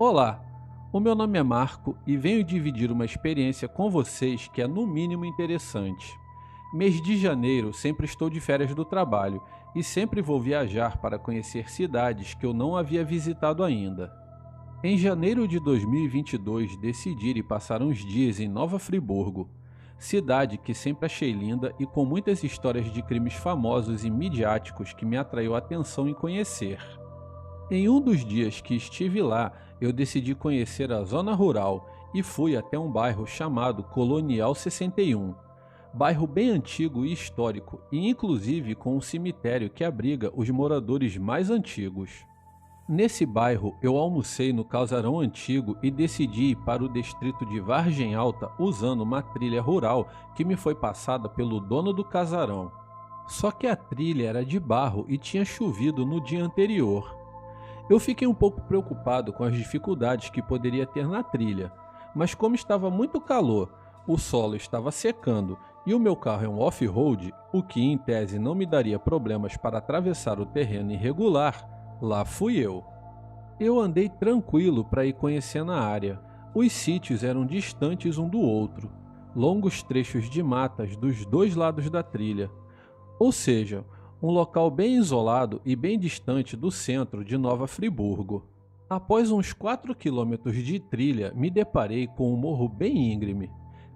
Olá, o meu nome é Marco e venho dividir uma experiência com vocês que é no mínimo interessante. Mês de janeiro sempre estou de férias do trabalho e sempre vou viajar para conhecer cidades que eu não havia visitado ainda. Em janeiro de 2022 decidi ir passar uns dias em Nova Friburgo, cidade que sempre achei linda e com muitas histórias de crimes famosos e midiáticos que me atraiu a atenção em conhecer. Em um dos dias que estive lá, eu decidi conhecer a zona rural e fui até um bairro chamado Colonial 61, bairro bem antigo e histórico, e inclusive com um cemitério que abriga os moradores mais antigos. Nesse bairro, eu almocei no casarão antigo e decidi ir para o distrito de Vargem Alta usando uma trilha rural que me foi passada pelo dono do casarão. Só que a trilha era de barro e tinha chovido no dia anterior. Eu fiquei um pouco preocupado com as dificuldades que poderia ter na trilha, mas como estava muito calor, o solo estava secando e o meu carro é um off-road, o que em tese não me daria problemas para atravessar o terreno irregular, lá fui eu. Eu andei tranquilo para ir conhecendo a área. Os sítios eram distantes um do outro, longos trechos de matas dos dois lados da trilha. Ou seja, um local bem isolado e bem distante do centro de Nova Friburgo. Após uns 4 quilômetros de trilha, me deparei com um morro bem íngreme.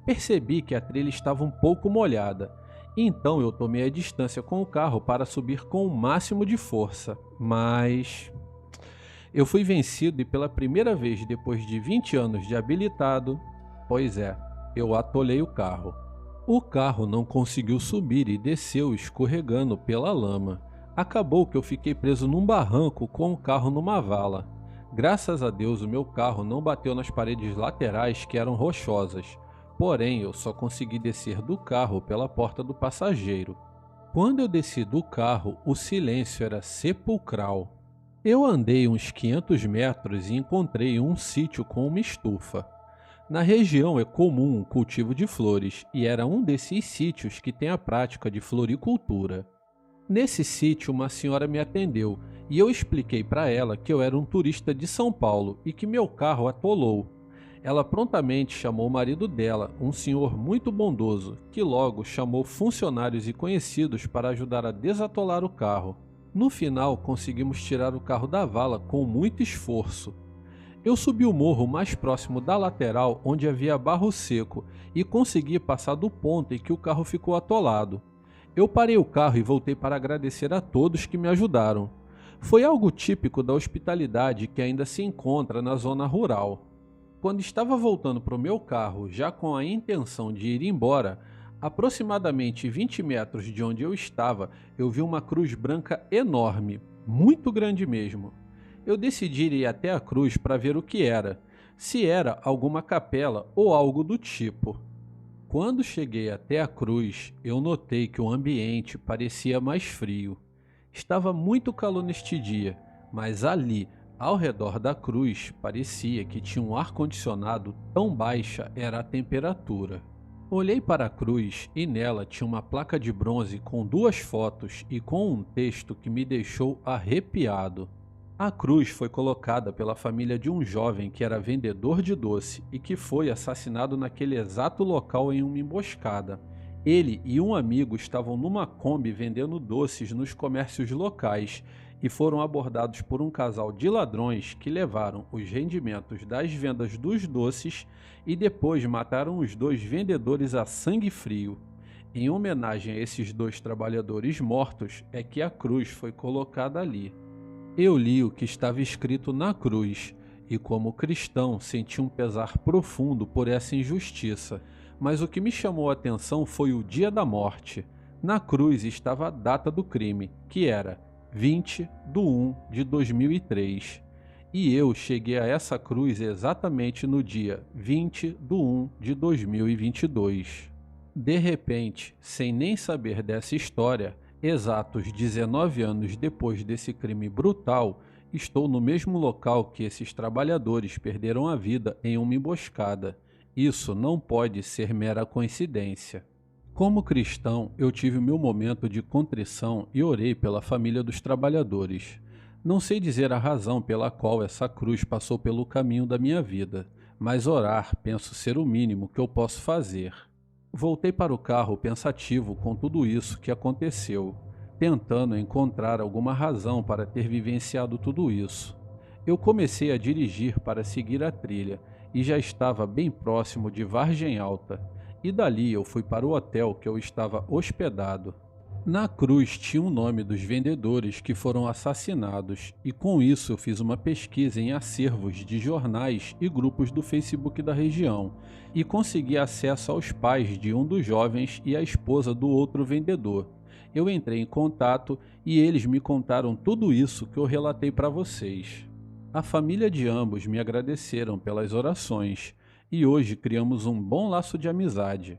Percebi que a trilha estava um pouco molhada, então eu tomei a distância com o carro para subir com o máximo de força, mas eu fui vencido e pela primeira vez depois de 20 anos de habilitado, pois é, eu atolei o carro. O carro não conseguiu subir e desceu escorregando pela lama. Acabou que eu fiquei preso num barranco com o carro numa vala. Graças a Deus o meu carro não bateu nas paredes laterais que eram rochosas, porém eu só consegui descer do carro pela porta do passageiro. Quando eu desci do carro, o silêncio era sepulcral. Eu andei uns 500 metros e encontrei um sítio com uma estufa. Na região é comum o cultivo de flores e era um desses sítios que tem a prática de floricultura. Nesse sítio, uma senhora me atendeu e eu expliquei para ela que eu era um turista de São Paulo e que meu carro atolou. Ela prontamente chamou o marido dela, um senhor muito bondoso, que logo chamou funcionários e conhecidos para ajudar a desatolar o carro. No final, conseguimos tirar o carro da vala com muito esforço. Eu subi o morro mais próximo da lateral onde havia barro seco e consegui passar do ponto em que o carro ficou atolado. Eu parei o carro e voltei para agradecer a todos que me ajudaram. Foi algo típico da hospitalidade que ainda se encontra na zona rural. Quando estava voltando para o meu carro, já com a intenção de ir embora, aproximadamente 20 metros de onde eu estava, eu vi uma cruz branca enorme, muito grande mesmo. Eu decidi ir até a cruz para ver o que era, se era alguma capela ou algo do tipo. Quando cheguei até a cruz, eu notei que o ambiente parecia mais frio. Estava muito calor neste dia, mas ali, ao redor da cruz, parecia que tinha um ar-condicionado, tão baixa era a temperatura. Olhei para a cruz e nela tinha uma placa de bronze com 2 fotos e com um texto que me deixou arrepiado. A cruz foi colocada pela família de um jovem que era vendedor de doce e que foi assassinado naquele exato local em uma emboscada. Ele e um amigo estavam numa Kombi vendendo doces nos comércios locais e foram abordados por um casal de ladrões que levaram os rendimentos das vendas dos doces e depois mataram os 2 vendedores a sangue frio. Em homenagem a esses 2 trabalhadores mortos é que a cruz foi colocada ali. Eu li o que estava escrito na cruz e, como cristão, senti um pesar profundo por essa injustiça, mas o que me chamou a atenção foi o dia da morte. Na cruz estava a data do crime, que era 20/1/2003, e eu cheguei a essa cruz exatamente no dia 20/1/2022. De repente, sem nem saber dessa história, exatos 19 anos depois desse crime brutal, estou no mesmo local que esses trabalhadores perderam a vida em uma emboscada. Isso não pode ser mera coincidência. Como cristão, eu tive o meu momento de contrição e orei pela família dos trabalhadores. Não sei dizer a razão pela qual essa cruz passou pelo caminho da minha vida, mas orar penso ser o mínimo que eu posso fazer. Voltei para o carro pensativo com tudo isso que aconteceu, tentando encontrar alguma razão para ter vivenciado tudo isso. Eu comecei a dirigir para seguir a trilha e já estava bem próximo de Vargem Alta, e dali eu fui para o hotel que eu estava hospedado. Na cruz tinha o nome dos vendedores que foram assassinados, e com isso eu fiz uma pesquisa em acervos de jornais e grupos do Facebook da região, e consegui acesso aos pais de um dos jovens e à esposa do outro vendedor. Eu entrei em contato e eles me contaram tudo isso que eu relatei para vocês. A família de ambos me agradeceram pelas orações, e hoje criamos um bom laço de amizade.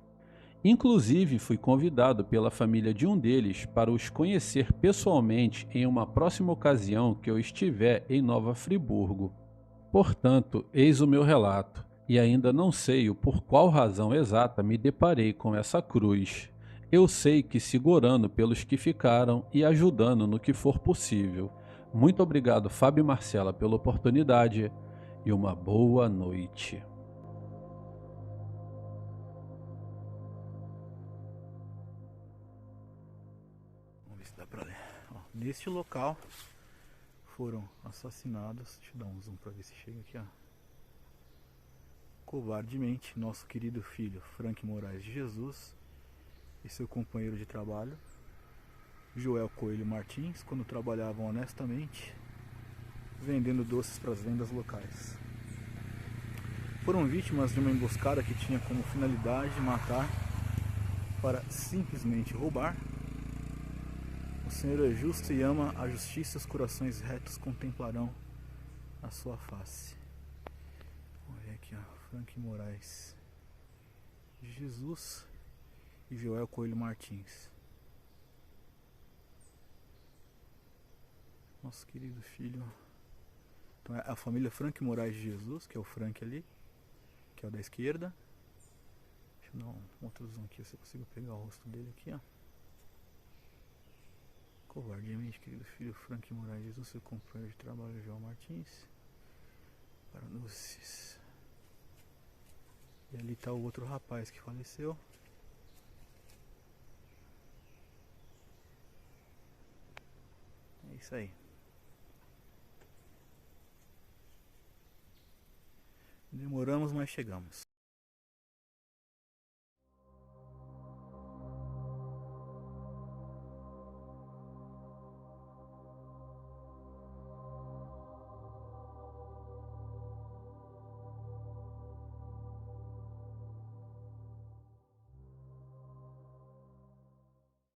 Inclusive, fui convidado pela família de um deles para os conhecer pessoalmente em uma próxima ocasião que eu estiver em Nova Friburgo. Portanto, eis o meu relato, e ainda não sei o por qual razão exata me deparei com essa cruz. Eu sei que sigo orando pelos que ficaram e ajudando no que for possível. Muito obrigado, Fábio e Marcela, pela oportunidade e uma boa noite. Vamos ver se dá pra ler. Ó, neste local foram assassinados. Deixa eu dar um zoom pra ver se chega aqui, ó. Covardemente, nosso querido filho Frank Moraes de Jesus e seu companheiro de trabalho, Joel Coelho Martins, quando trabalhavam honestamente vendendo doces para as vendas locais. Foram vítimas de uma emboscada que tinha como finalidade matar para simplesmente roubar. O Senhor é justo e ama a justiça, os corações retos contemplarão a sua face. Vamos ver aqui, ó, Frank Moraes de Jesus e Joel Coelho Martins. Nosso querido filho. Então é a família Frank Moraes de Jesus, que é o Frank ali, que é o da esquerda. Deixa eu dar um outro zoom aqui, se eu consigo pegar o rosto dele aqui, ó. Covardemente, querido filho Frank Moraes de Jesus, seu companheiro de trabalho João Martins. Para doces. E ali tá o outro rapaz que faleceu. É isso aí. Demoramos, mas chegamos.